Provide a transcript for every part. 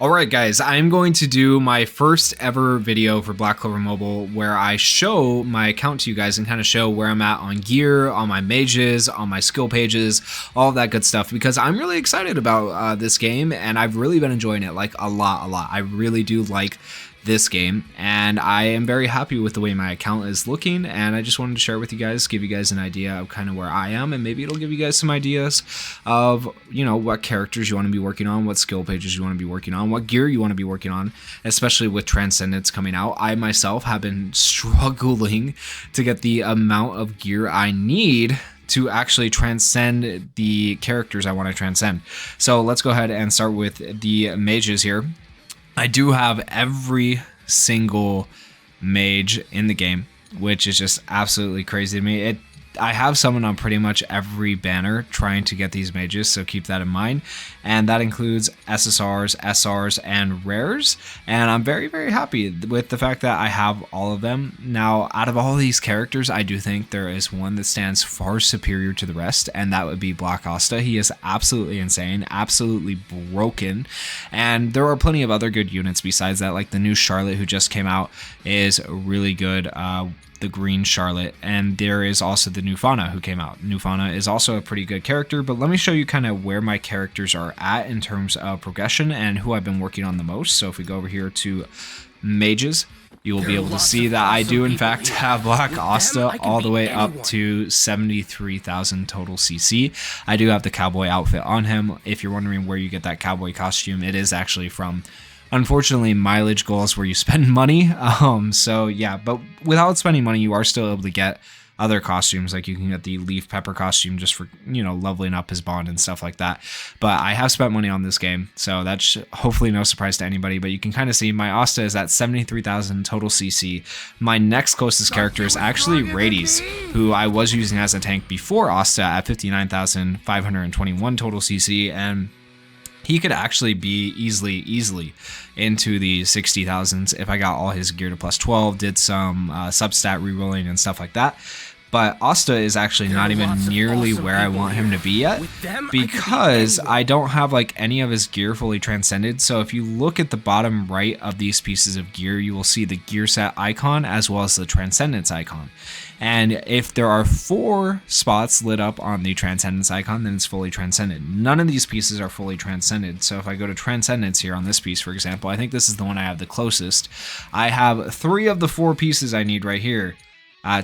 Alright guys, I'm going to do my first ever video for Black Clover Mobile where I show my account to you guys and kind of show where I'm at on gear, on my mages, on my skill pages, all of that good stuff, because I'm really excited about this game and I've really been enjoying it like a lot. I really do like this game and I am very happy with the way my account is looking, and I just wanted to share it with you guys, give you guys an idea of kind of where I am, and maybe it'll give you guys some ideas of, you know, what characters you want to be working on, what skill pages you want to be working on, what gear you want to be working on, especially with Transcendence coming out. I myself have been struggling to get the amount of gear I need to actually transcend the characters I want to transcend. So let's go ahead and start with the mages here. I do have every single mage in the game, which is just absolutely crazy to me. I have someone on pretty much every banner trying to get these mages, so keep that in mind. And that includes SSRs, SRs, and rares. And I'm very happy with the fact that I have all of them. Now, out of all these characters, I do think there is one that stands far superior to the rest, and that would be Black Asta. He is absolutely insane, absolutely broken. And there are plenty of other good units besides that, like the new Charlot who just came out is really good. The green Charlot, and there is also the new Fauna who came out. New Fauna is also a pretty good character, but let me show you kind of where my characters are at in terms of progression and who I've been working on the most. So if we go over here to mages, you will be able to see that I do in fact have Black Asta all the way up to 73,000 total CC. I do have the cowboy outfit on him. If you're wondering where you get that cowboy costume, it is actually from, unfortunately, mileage goals where you spend money. So yeah, but without spending money, you are still able to get other costumes. Like you can get the leaf pepper costume just for, you know, leveling up his bond and stuff like that. But I have spent money on this game, so that's hopefully no surprise to anybody. But you can kind of see my Asta is at 73,000 total CC. My next closest character is actually Rades, who I was using as a tank before Asta at 59,521 total CC, and he could actually be easily into the 60,000s if I got all his gear to plus 12, did some substat rerolling and stuff like that. But Asta is actually not even nearly where I want him to be yet, because I don't have like any of his gear fully transcended. So if you look at the bottom right of these pieces of gear, you will see the gear set icon as well as the transcendence icon. And if there are 4 spots lit up on the transcendence icon, then it's fully transcended. None of these pieces are fully transcended. So if I go to transcendence here on this piece, for example, I think this is the one I have the closest. I have 3 of the 4 pieces I need right here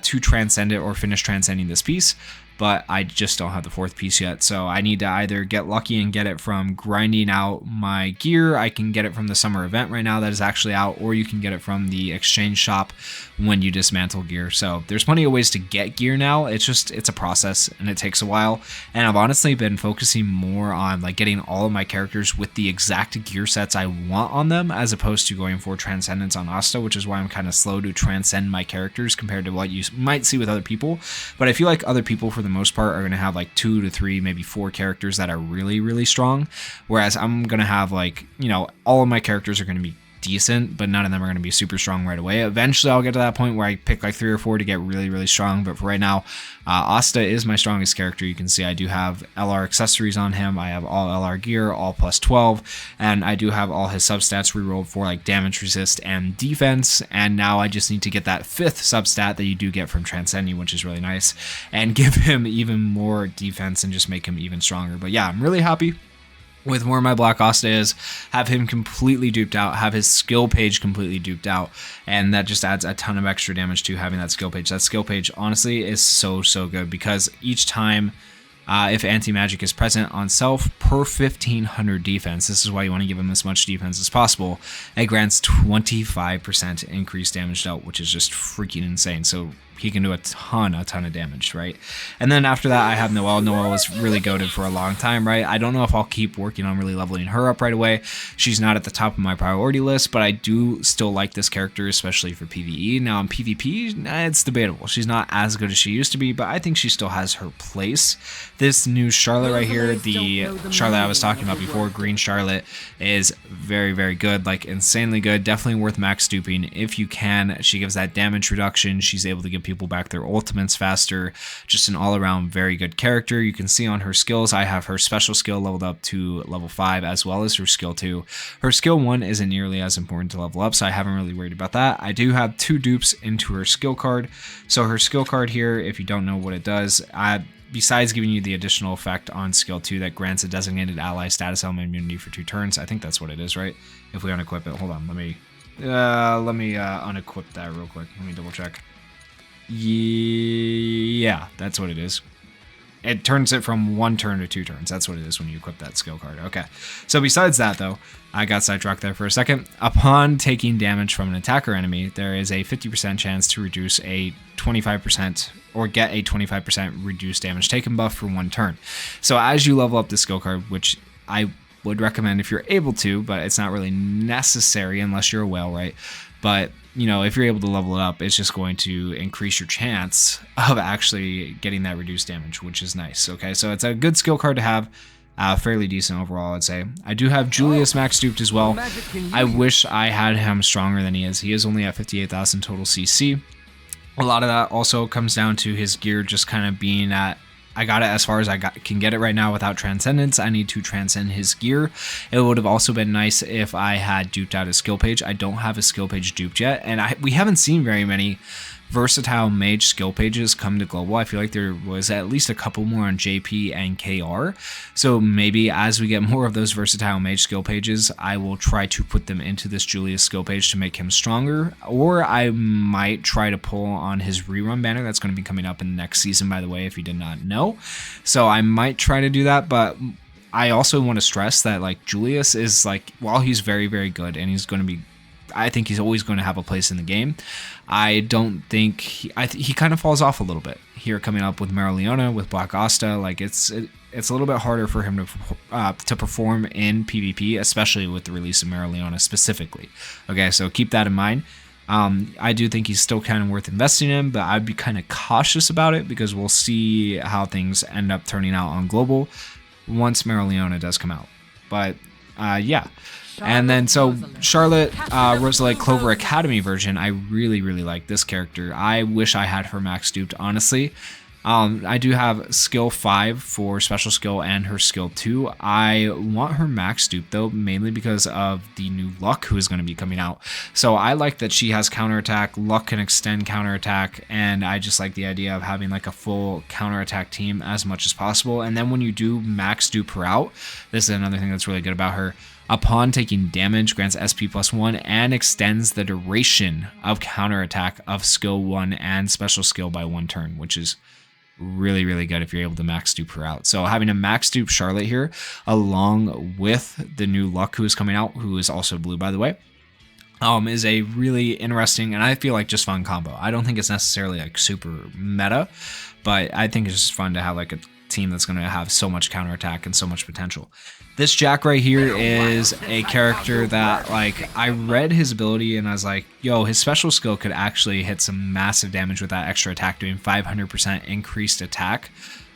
to transcend it or finish transcending this piece, but I just don't have the 4th piece yet. So I need to either get lucky and get it from grinding out my gear. I can get it from the summer event right now that is actually out, or you can get it from the exchange shop when you dismantle gear. So there's plenty of ways to get gear now. It's a process and it takes a while. And I've honestly been focusing more on like getting all of my characters with the exact gear sets I want on them, as opposed to going for transcendence on Asta, which is why I'm kind of slow to transcend my characters compared to what you might see with other people. But I feel like other people, for the most part, are going to have like 2 to 3, maybe 4 characters that are really strong, whereas I'm going to have, like, you know, all of my characters are going to be decent, but none of them are going to be super strong right away. Eventually I'll get to that point where I pick like 3 or 4 to get really strong, but for right now, Asta is my strongest character. You can see I do have LR accessories on him. I have all LR gear, all plus 12, and I do have all his substats rerolled for like damage resist and defense, and now I just need to get that 5th substat that you do get from transcending, which is really nice, and give him even more defense and just make him even stronger. But yeah, I'm really happy with where my Black Asta is, have him completely duped out, have his skill page completely duped out, and that just adds a ton of extra damage to having that skill page. That skill page, honestly, is so good, because each time if anti-magic is present on self per 1500 defense, this is why you want to give him as much defense as possible, it grants 25% increased damage dealt, which is just freaking insane. So he can do a ton of damage, right? And then after that, I have Noel. Noel was really goated for a long time, right? I don't know if I'll keep working on really leveling her up right away. She's not at the top of my priority list, but I do still like this character, especially for PvE. Now in PvP, it's debatable. She's not as good as she used to be, but I think she still has her place. This new Charlotte right here, the Charlotte I was talking about before, green Charlotte, is very good, like insanely good. Definitely worth max duping if you can. She gives that damage reduction. She's able to give people back their ultimates faster. Just an all-around very good character. You can see on her skills, I have her special skill leveled up to level 5 as well as her skill 2. Her skill 1 isn't nearly as important to level up, so I haven't really worried about that. I do have 2 dupes into her skill card. So her skill card here, if you don't know what it does, besides giving you the additional effect on skill 2 that grants a designated ally status element immunity for 2 turns. I think that's what it is, right? If we unequip it, hold on, let me unequip that real quick. Let me double check. Yeah, that's what it is. It turns it from 1 turn to 2 turns. That's what it is when you equip that skill card. Okay. So besides that, though, I got sidetracked there for a second. Upon taking damage from an attacker enemy, there is a 50% chance to reduce a 25% or get a 25% reduced damage taken buff for 1 turn. So as you level up the skill card, which I would recommend if you're able to, but it's not really necessary unless you're a whale, right? But you know, if you're able to level it up, it's just going to increase your chance of actually getting that reduced damage, which is nice. Okay, so it's a good skill card to have, fairly decent overall, I'd say. I do have Julius max duped as well. I wish I had him stronger than he is. He is only at 58,000 total CC. A lot of that also comes down to his gear just kind of being at, I got it as far as I can get it right now without Transcendence. I need to transcend his gear. It would have also been nice if I had duped out his skill page. I don't have his skill page duped yet, and we haven't seen very many versatile mage skill pages come to global. I feel like there was at least a couple more on JP and KR. So maybe as we get more of those versatile mage skill pages, I will try to put them into this Julius skill page to make him stronger. Or I might try to pull on his rerun banner. That's going to be coming up in the next season, by the way, if you did not know. So I might try to do that, but I also want to stress that like Julius is like, while he's very, very good and he's going to be, I think he's always going to have a place in the game. I don't think he kind of falls off a little bit here coming up with Mereoleona, with Black Asta. Like it's a little bit harder for him to perform in PvP, especially with the release of Mereoleona specifically. Okay, so keep that in mind. I do think he's still kind of worth investing in, but I'd be kind of cautious about it because we'll see how things end up turning out on global once Mereoleona does come out. But yeah. And then so Charlot, Rosalie Clover Academy version, I really, really like this character. I wish I had her max duped, honestly. I do have skill 5 for special skill and her skill 2. I want her max duped though, mainly because of the new Luck who is going to be coming out. So I like that she has counterattack, Luck can extend counterattack, and I just like the idea of having like a full counterattack team as much as possible. And then when you do max dupe her out, this is another thing that's really good about her. Upon taking damage, grants SP +1 and extends the duration of counterattack of skill 1 and special skill by 1 turn, which is really, really good if you're able to max dupe her out. So having a max dupe Charlot here, along with the new Luck who is coming out, who is also blue, by the way, is a really interesting and I feel like just fun combo. I don't think it's necessarily like super meta, but I think it's just fun to have like a team that's going to have so much counterattack and so much potential. This Jack right here is a character that, like, I read his ability and I was like, yo, his special skill could actually hit some massive damage with that extra attack, doing 500% increased attack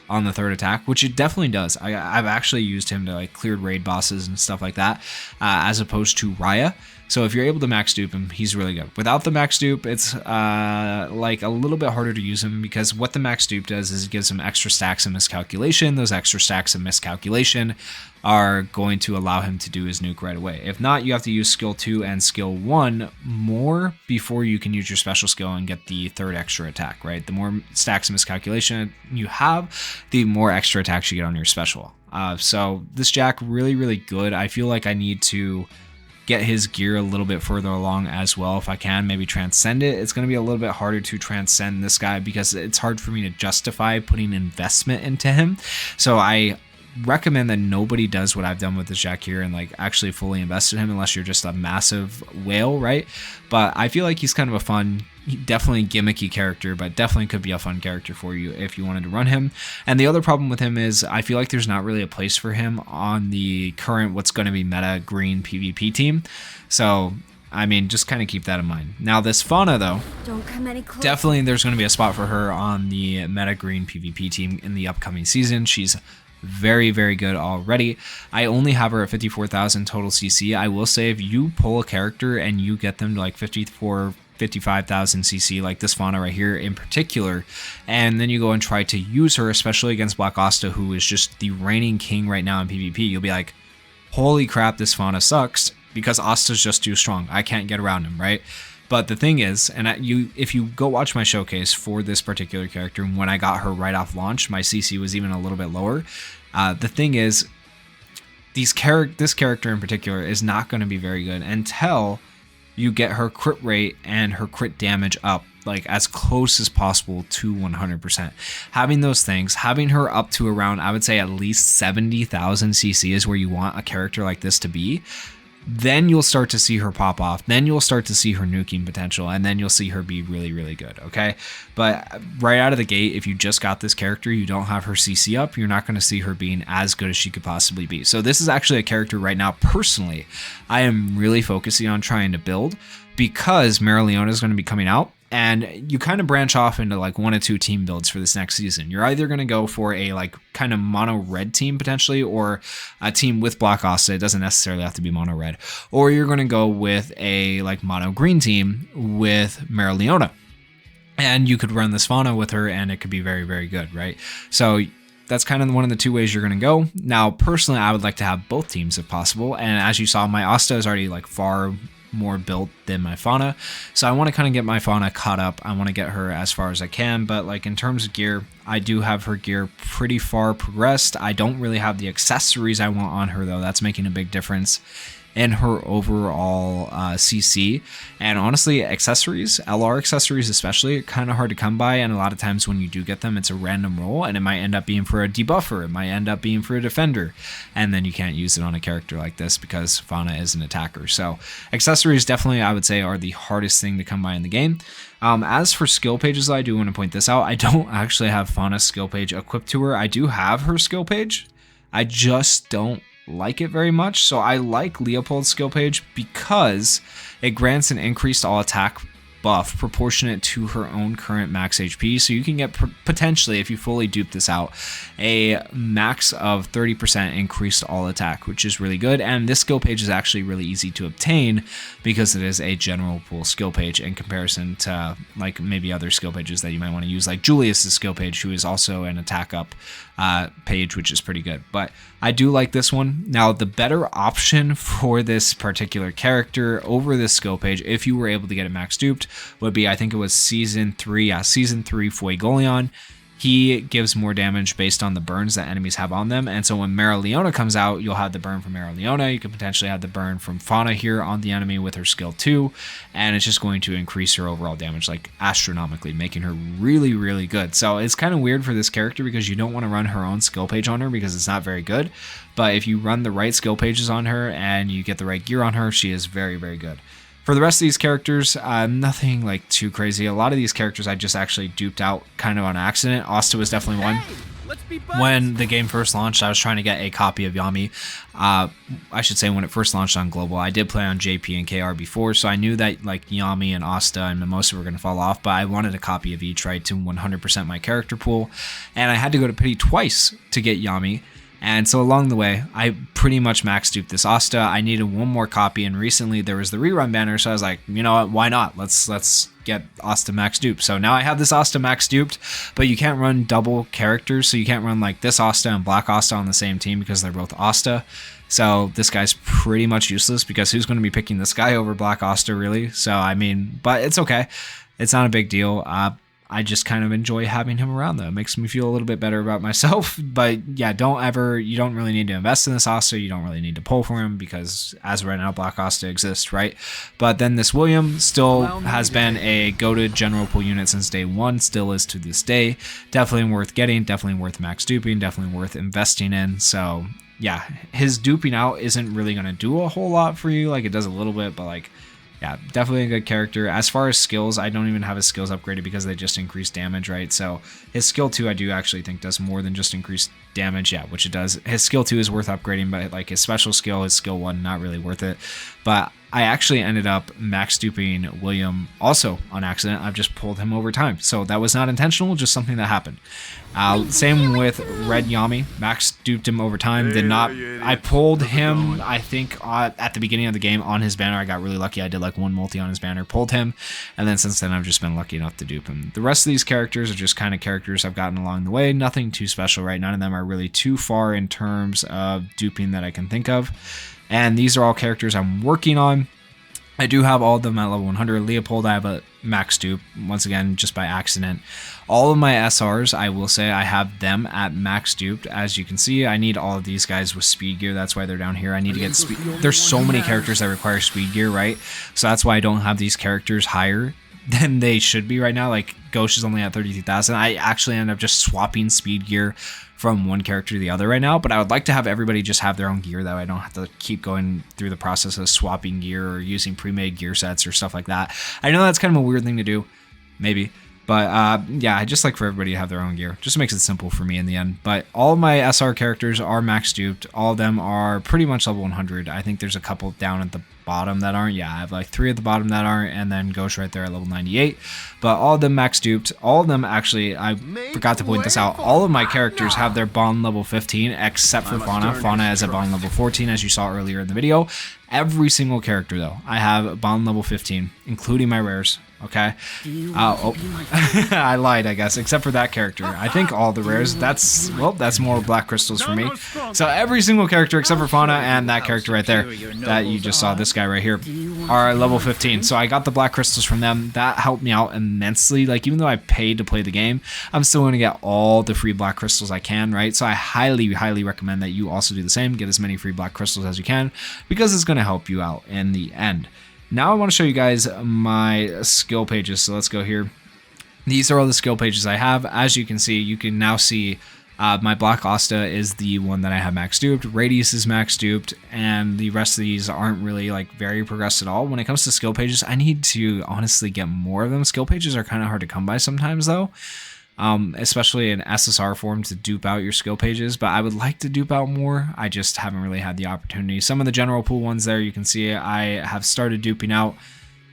on the 3rd attack, which it definitely does. I've actually used him to like cleared raid bosses and stuff like that, as opposed to Raya. So if you're able to max dupe him, he's really good. Without the max dupe, it's like a little bit harder to use him because what the max dupe does is it gives him extra stacks of miscalculation. Those extra stacks of miscalculation are going to allow him to do his nuke right away. If not, you have to use skill 2 and skill 1 more before you can use your special skill and get the 3rd extra attack, right? The more stacks of miscalculation you have, the more extra attacks you get on your special. So this Jack, really, really good. I feel like I need to get his gear a little bit further along as well if I can, maybe transcend it. It's going to be a little bit harder to transcend this guy because it's hard for me to justify putting investment into him. So I recommend that nobody does what I've done with this Jack here and like actually fully invest in him unless you're just a massive whale, right? But I feel like he's kind of a fun, definitely gimmicky character, but definitely could be a fun character for you if you wanted to run him. And the other problem with him is I feel like there's not really a place for him on the current what's going to be meta green PvP team. So I mean, just kind of keep that in mind. Now this Fauna though, definitely there's going to be a spot for her on the meta green PvP team in the upcoming season. She's very, very good already. I only have her at 54,000 total CC. I will say if you pull a character and you get them to like 54 55,000 CC, like this Fauna right here in particular, and then you go and try to use her, especially against Black Asta, who is just the reigning king right now in PvP, you'll be like, holy crap, this Fauna sucks, because Asta's just too strong. I can't get around him, right? But the thing is, and if you go watch my showcase for this particular character, when I got her right off launch, my CC was even a little bit lower. The thing is, this character in particular is not going to be very good until you get her crit rate and her crit damage up, like as close as possible to 100%. Having those things, having her up to around, I would say at least 70,000 CC is where you want a character like this to be. Then you'll start to see her pop off. Then you'll start to see her nuking potential, and then you'll see her be really, really good, okay? But right out of the gate, if you just got this character, you don't have her CC up, you're not going to see her being as good as she could possibly be. So this is actually a character right now, personally, I am really focusing on trying to build, because Mereoleona is going to be coming out. And you kind of branch off into like 1 or 2 team builds for this next season. You're either going to go for a like kind of mono red team potentially, or a team with Black Asta. It doesn't necessarily have to be mono red, or you're going to go with a like mono green team with Mereoleona. And you could run this Fauna with her and it could be very, very good, right? So that's kind of one of the 2 ways you're going to go. Now, personally, I would like to have both teams if possible. And as you saw, my Asta is already like far more built than my Fauna, so I want to kind of get my Fauna caught up. I want to get her as far as I can, but like in terms of gear, I do have her gear pretty far progressed. I don't really have the accessories I want on her though. That's making a big difference in her overall CC. And honestly, accessories, LR accessories especially, are kind of hard to come by, and a lot of times when you do get them, it's a random roll, and it might end up being for a debuffer, it might end up being for a defender, and then you can't use it on a character like this because Fauna is an attacker. So accessories definitely, I would say, are the hardest thing to come by in the game. As for skill pages, I do want to point this out. I don't actually have Fauna's skill page equipped to her. I do have her skill page, I just don't like it very much. So I like Leopold's skill page because it grants an increased all attack buff proportionate to her own current max HP. So you can get potentially, if you fully dupe this out, a max of 30% increased all attack, which is really good. And this skill page is actually really easy to obtain because it is a general pool skill page in comparison to like maybe other skill pages that you might want to use, like Julius's skill page, who is also an attack up page, which is pretty good. But I do like this one. Now, the better option for this particular character over this skill page, if you were able to get it max duped, would be, I think it was season 3 Fuegoleon. He gives more damage based on the burns that enemies have on them. And so when Mereoleona comes out, you'll have the burn from Mereoleona. You could potentially have the burn from Fauna here on the enemy with her skill 2. And it's just going to increase her overall damage like astronomically, making her really, really good. So it's kind of weird for this character because you don't want to run her own skill page on her because it's not very good. But if you run the right skill pages on her and you get the right gear on her, she is very, very good. For the rest of these characters, nothing like too crazy. A lot of these characters I just actually duped out kind of on accident. Asta was definitely one. When the game first launched, I was trying to get a copy of Yami. I should say when it first launched on Global. I did play on JP and KR before, so I knew that like Yami and Asta and Mimosa were going to fall off, but I wanted a copy of each, right, to 100% my character pool. And I had to go to Pity twice to get Yami. And so along the way, I pretty much max duped this Asta. I needed one more copy, and recently there was the rerun banner, so I was like, you know what, why not? Let's get Asta max duped. So now I have this Asta max duped, but you can't run double characters, so you can't run like this Asta and Black Asta on the same team because they're both Asta. So this guy's pretty much useless because who's going to be picking this guy over Black Asta, really? So, I mean, but it's okay. It's not a big deal. I just kind of enjoy having him around though. It makes me feel a little bit better about myself. But yeah, you don't really need to invest in this Asta. You don't really need to pull for him because as of right now, Black Asta exists, right? But then this William still has been a goated general pool unit since day one, still is to this day. Definitely worth getting, definitely worth max duping, definitely worth investing in. So yeah, his duping out isn't really going to do a whole lot for you. Like it does a little bit, but like, yeah, definitely a good character. As far as skills, I don't even have his skills upgraded because they just increase damage, right? So his skill 2, I do actually think does more than just increase damage, yeah, which it does. His skill 2 is worth upgrading, but like his special skill, his skill 1, not really worth it. But I actually ended up max duping William also on accident. I've just pulled him over time. So that was not intentional, just something that happened. Same with Red Yami. Max duped him over time. Did not. I pulled him, I think, at the beginning of the game on his banner. I got really lucky. I did like one multi on his banner, pulled him. And then since then, I've just been lucky enough to dupe him. The rest of these characters are just kind of characters I've gotten along the way. Nothing too special, right? None of them are really too far in terms of duping that I can think of. And these are all characters I'm working on. I do have all of them at level 100. Leopold, I have a max dupe, once again, just by accident. All of my SRs, I will say, I have them at max duped. As you can see, I need all of these guys with speed gear. That's why they're down here. I need to get speed. There's so many characters that require speed gear, right? So that's why I don't have these characters higher than they should be right now. Like Ghost is only at 32,000. I actually end up just swapping speed gear from one character to the other right now, but I would like to have everybody just have their own gear. That way I don't have to keep going through the process of swapping gear or using pre-made gear sets or stuff like that. I know that's kind of a weird thing to do, maybe, but yeah, I just like for everybody to have their own gear. Just makes it simple for me in the end. But all of my SR characters are max duped. All of them are pretty much level 100. I think there's a couple down at the bottom that aren't. Yeah, I have like 3 at the bottom that aren't, and then Ghost right there at level 98. But all of them max duped. All of them, actually, I forgot to point this out, all of my characters have their bond level 15 except for Fauna. Fauna is a bond level 14, as you saw earlier in the video. Every single character, though, I have bond level 15, including my rares. Okay. I lied, I guess, except for that character. I think all the rares, that's more black crystals for me. So every single character except for Fauna and that character right there that you just saw, this guy right here, are level 15. So I got the black crystals from them. That helped me out immensely. Like, even though I paid to play the game, I'm still going to get all the free black crystals I can, right? So I highly, highly recommend that you also do the same. Get as many free black crystals as you can, because it's going to help you out in the end. Now I want to show you guys my skill pages, so let's go here. These are all the skill pages I have. As you can see, you can now see my Black Asta is the one that I have max duped, Radius is max duped, and the rest of these aren't really like very progressed at all. When it comes to skill pages, I need to honestly get more of them. Skill pages are kind of hard to come by sometimes though. Especially in SSR form to dupe out your skill pages, but I would like to dupe out more. I just haven't really had the opportunity. Some of the general pool ones there, you can see I have started duping out,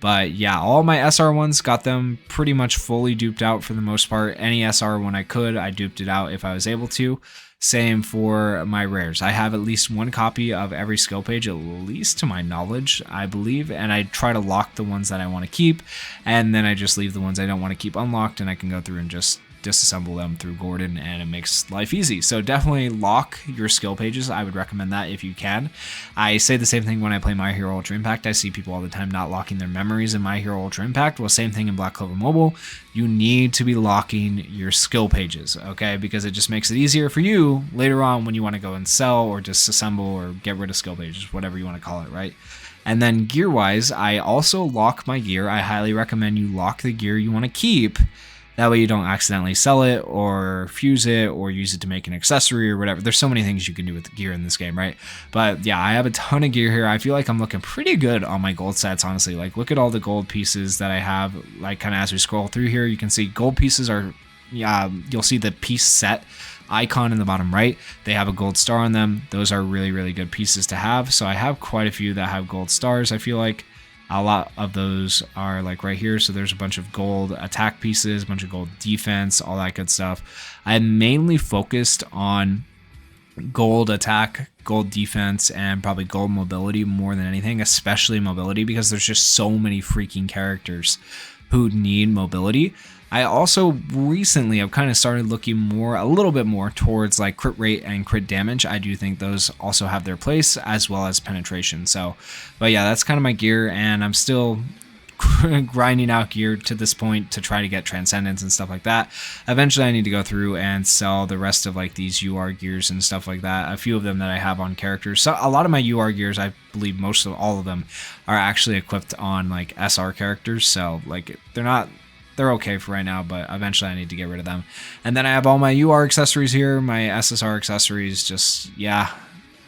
but yeah, all my SR ones, got them pretty much fully duped out for the most part. Any SR one I could, I duped it out if I was able to. Same for my rares. I have at least one copy of every skill page, at least to my knowledge, I believe, and I try to lock the ones that I want to keep, and then I just leave the ones I don't want to keep unlocked, and I can go through and just disassemble them through Gordon, and it makes life easy. So definitely lock your skill pages. I would recommend that if you can. I say the same thing when I play My Hero Ultra Impact. I see people all the time not locking their memories in My Hero Ultra Impact. Well, same thing in Black Clover Mobile. You need to be locking your skill pages, okay? Because it just makes it easier for you later on when you want to go and sell or disassemble or get rid of skill pages, whatever you want to call it, right? And then gear-wise, I also lock my gear. I highly recommend you lock the gear you want to keep. That way you don't accidentally sell it or fuse it or use it to make an accessory or whatever. There's so many things you can do with gear in this game, right? But yeah, I have a ton of gear here. I feel like I'm looking pretty good on my gold sets, honestly. Like, look at all the gold pieces that I have. Like, kind of as we scroll through here, you can see gold pieces are, you'll see the piece set icon in the bottom right. They have a gold star on them. Those are really, really good pieces to have. So I have quite a few that have gold stars. I feel like a lot of those are like right here. So there's a bunch of gold attack pieces, a bunch of gold defense, all that good stuff. I'm mainly focused on gold attack, gold defense, and probably gold mobility more than anything, especially mobility, because there's just so many freaking characters who need mobility. I also recently have kind of started looking a little bit more towards like crit rate and crit damage. I do think those also have their place, as well as penetration. So, but yeah, that's kind of my gear, and I'm still grinding out gear to this point to try to get transcendence and stuff like that. Eventually I need to go through and sell the rest of like these UR gears and stuff like that, a few of them that I have on characters. So a lot of my UR gears, I believe most of all of them, are actually equipped on like SR characters, so like they're okay for right now, but eventually I need to get rid of them. And then I have all my UR accessories here, my SSR accessories. Just, yeah,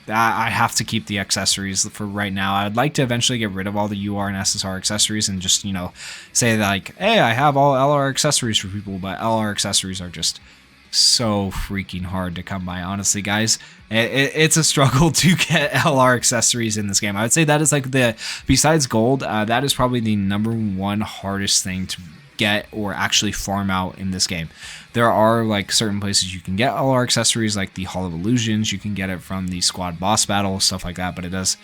I have to keep the accessories for right now. I'd like to eventually get rid of all the UR and SSR accessories and just, you know, say like, hey, I have all LR accessories for people, but LR accessories are just so freaking hard to come by, honestly, guys. It's a struggle to get LR accessories in this game. I would say that is like besides gold, that is probably the #1 hardest thing to get or actually farm out in this game. There are like certain places you can get LR accessories, like the Hall of Illusions. You can get it from the squad boss battle, stuff like that, but it does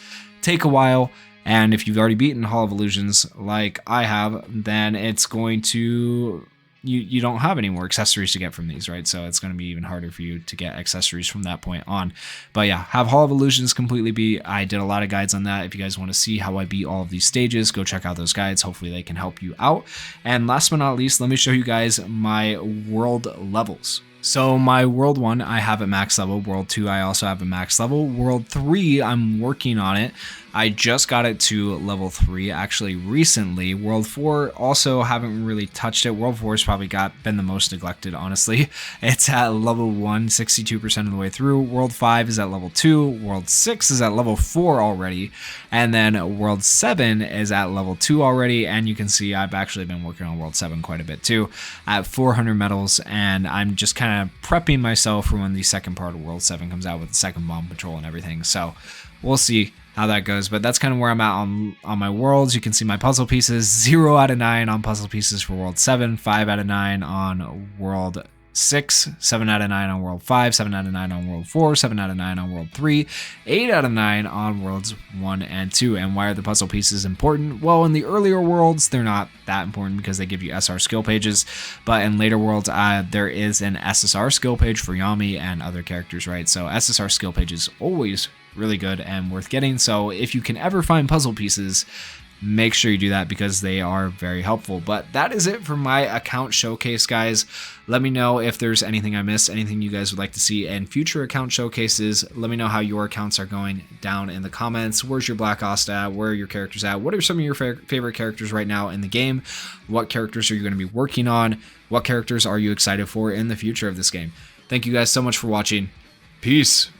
take a while. And if you've already beaten Hall of Illusions like I have, then it's going to you don't have any more accessories to get from these, right? So it's going to be even harder for you to get accessories from that point on. But yeah, have Hall of Illusions completely beat. I did a lot of guides on that. If you guys want to see how I beat all of these stages, go check out those guides. Hopefully they can help you out. And last but not least, let me show you guys my world levels. So my world 1, I have a max level. World 2, I also have a max level. World 3, I'm working on it. I just got it to level 3 actually recently. World 4, also haven't really touched it. World 4 has probably been the most neglected, honestly. It's at level 1, 62% of the way through. World 5 is at level 2. World 6 is at level 4 already. And then World 7 is at level 2 already. And you can see I've actually been working on World 7 quite a bit too, at 400 medals. And I'm just kind of prepping myself for when the second part of World 7 comes out with the second bomb patrol and everything. So we'll see how that goes, but that's kind of where I'm at on my worlds. You can see my puzzle pieces: 0 out of 9 on puzzle pieces for World 7, 5 out of 9 on World 6, 7 out of 9 on World 5, 7 out of 9 on World 4, 7 out of 9 on World 3, 8 out of 9 on Worlds 1 and 2. And why are the puzzle pieces important? Well, in the earlier worlds, they're not that important because they give you SR skill pages, but in later worlds, there is an SSR skill page for Yami and other characters, right? So SSR skill page is always really good and worth getting. So if you can ever find puzzle pieces, make sure you do that because they are very helpful. But that is it for my account showcase, guys. Let me know if there's anything I missed, anything you guys would like to see in future account showcases. Let me know how your accounts are going down in the comments. Where's your Black Ops at? Where are your characters at? What are some of your favorite characters right now in the game? What characters are you going to be working on? What characters are you excited for in the future of this game? Thank you guys so much for watching. Peace.